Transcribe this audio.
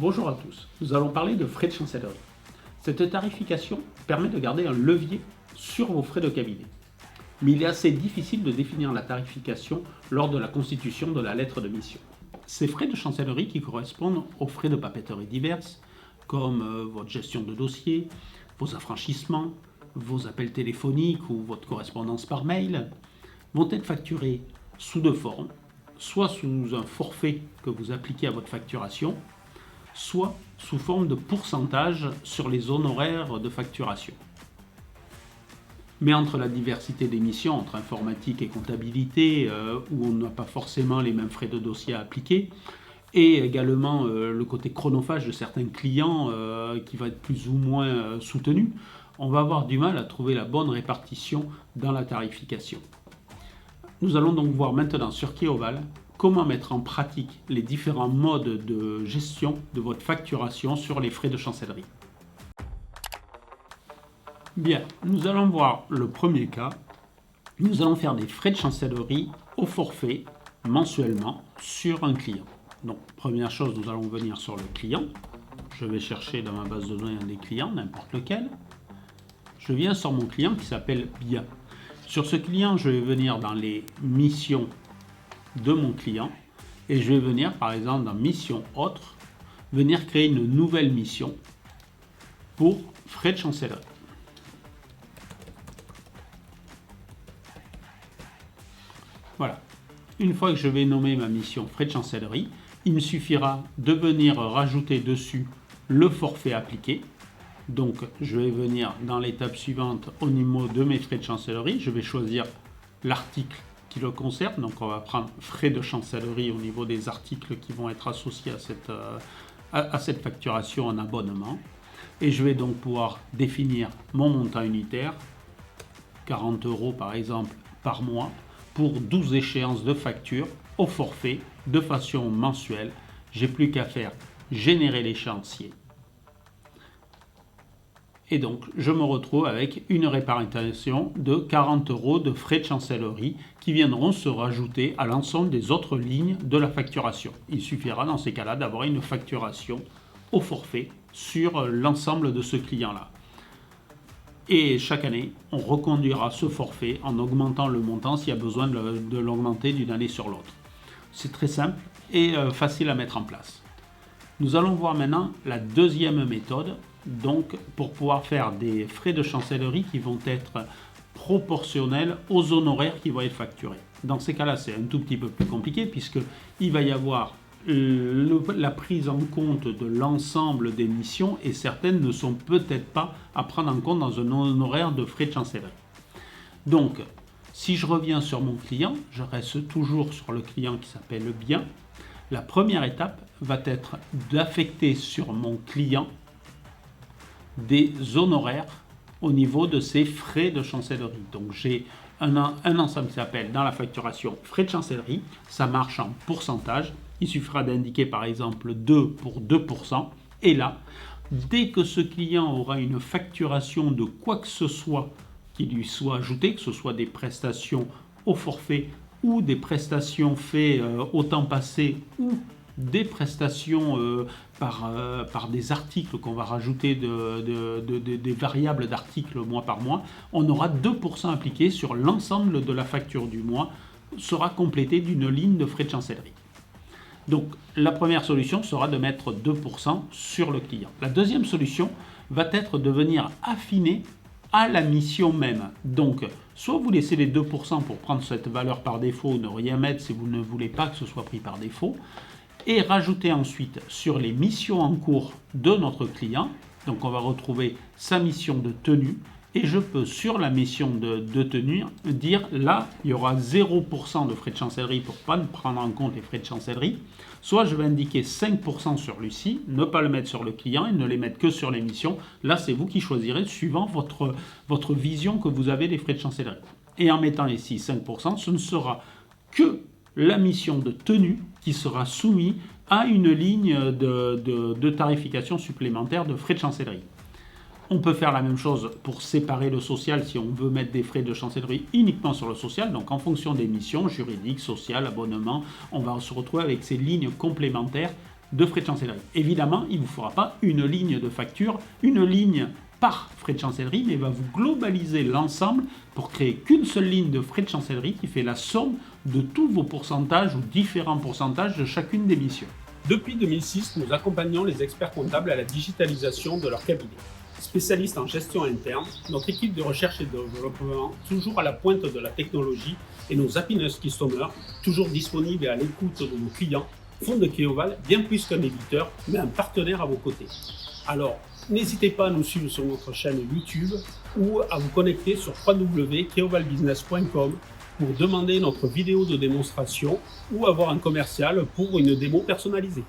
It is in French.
Bonjour à tous, nous allons parler de frais de chancellerie. Cette tarification permet de garder un levier sur vos frais de cabinet. Mais il est assez difficile de définir la tarification lors de la constitution de la lettre de mission. Ces frais de chancellerie qui correspondent aux frais de papeterie diverses, comme votre gestion de dossier, vos affranchissements, vos appels téléphoniques ou votre correspondance par mail, vont être facturés sous deux formes, soit sous un forfait que vous appliquez à votre facturation, soit sous forme de pourcentage sur les honoraires de facturation. Mais entre la diversité des missions, entre informatique et comptabilité, où on n'a pas forcément les mêmes frais de dossier à appliquer, et également le côté chronophage de certains clients qui va être plus ou moins soutenu, on va avoir du mal à trouver la bonne répartition dans la tarification. Nous allons donc voir maintenant sur Keoval comment mettre en pratique les différents modes de gestion de votre facturation sur les frais de chancellerie. Bien, nous allons voir le premier cas. Nous allons faire des frais de chancellerie au forfait mensuellement sur un client. Donc, première chose, nous allons venir sur le client. Je vais chercher dans ma base de données un des clients, n'importe lequel. Je viens sur mon client qui s'appelle Bien. Sur ce client, je vais venir dans les missions de mon client et je vais venir par exemple dans mission autre, venir créer une nouvelle mission pour frais de chancellerie. Voilà. Une fois que je vais nommer ma mission frais de chancellerie, il me suffira de venir rajouter dessus le forfait appliqué. Donc je vais venir dans l'étape suivante au niveau de mes frais de chancellerie, je vais choisir l'article qui le concerne, donc on va prendre frais de chancellerie au niveau des articles qui vont être associés à cette facturation en abonnement, et je vais donc pouvoir définir mon montant unitaire, 40 € par exemple par mois, pour 12 échéances de facture au forfait de façon mensuelle. J'ai plus qu'à faire générer l'échéancier. Et donc, je me retrouve avec une répartition de 40 € de frais de chancellerie qui viendront se rajouter à l'ensemble des autres lignes de la facturation. Il suffira dans ces cas-là d'avoir une facturation au forfait sur l'ensemble de ce client-là. Et chaque année, on reconduira ce forfait en augmentant le montant s'il y a besoin de l'augmenter d'une année sur l'autre. C'est très simple et facile à mettre en place. Nous allons voir maintenant la deuxième méthode, donc pour pouvoir faire des frais de chancellerie qui vont être proportionnels aux honoraires qui vont être facturés. Dans ces cas-là, c'est un tout petit peu plus compliqué puisqu'il va y avoir la prise en compte de l'ensemble des missions et certaines ne sont peut-être pas à prendre en compte dans un honoraire de frais de chancellerie. Donc, si je reviens sur mon client, je reste toujours sur le client qui s'appelle Bien. La première étape va être d'affecter sur mon client des honoraires au niveau de ses frais de chancellerie. Donc j'ai un ensemble qui s'appelle dans la facturation frais de chancellerie, ça marche en pourcentage, il suffira d'indiquer par exemple 2 pour 2%, et là, dès que ce client aura une facturation de quoi que ce soit qui lui soit ajouté, que ce soit des prestations au forfait ou des prestations faites au temps passé ou des prestations par des articles qu'on va rajouter des variables d'articles mois par mois, on aura 2% appliqués sur l'ensemble de la facture du mois, sera complété d'une ligne de frais de chancellerie. Donc la première solution sera de mettre 2% sur le client. La deuxième solution va être de venir affiner à la mission même. Donc, soit vous laissez les 2% pour prendre cette valeur par défaut ou ne rien mettre si vous ne voulez pas que ce soit pris par défaut, et rajouter ensuite sur les missions en cours de notre client. Donc, on va retrouver sa mission de tenue et je peux sur la mission de tenue dire là, il y aura 0% de frais de chancellerie pour ne pas prendre en compte les frais de chancellerie. Soit je vais indiquer 5% sur lui-ci, ne pas le mettre sur le client et ne les mettre que sur les missions. Là, c'est vous qui choisirez suivant votre vision que vous avez des frais de chancellerie. Et en mettant ici 5%, ce ne sera que la mission de tenue qui sera soumise à une ligne de tarification supplémentaire de frais de chancellerie. On peut faire la même chose pour séparer le social si on veut mettre des frais de chancellerie uniquement sur le social. Donc en fonction des missions juridiques, sociales, abonnements, on va se retrouver avec ces lignes complémentaires de frais de chancellerie. Évidemment, il ne vous fera pas une ligne de facture, une ligne par frais de chancellerie, mais va vous globaliser l'ensemble pour créer qu'une seule ligne de frais de chancellerie qui fait la somme de tous vos pourcentages ou différents pourcentages de chacune des missions. Depuis 2006, nous accompagnons les experts comptables à la digitalisation de leur cabinet. Spécialistes en gestion interne, notre équipe de recherche et de développement, toujours à la pointe de la technologie, et nos happiness customers, toujours disponibles et à l'écoute de nos clients, font de Keoval bien plus qu'un éditeur, mais un partenaire à vos côtés. Alors, n'hésitez pas à nous suivre sur notre chaîne YouTube ou à vous connecter sur www.keovalbusiness.com pour demander notre vidéo de démonstration ou avoir un commercial pour une démo personnalisée.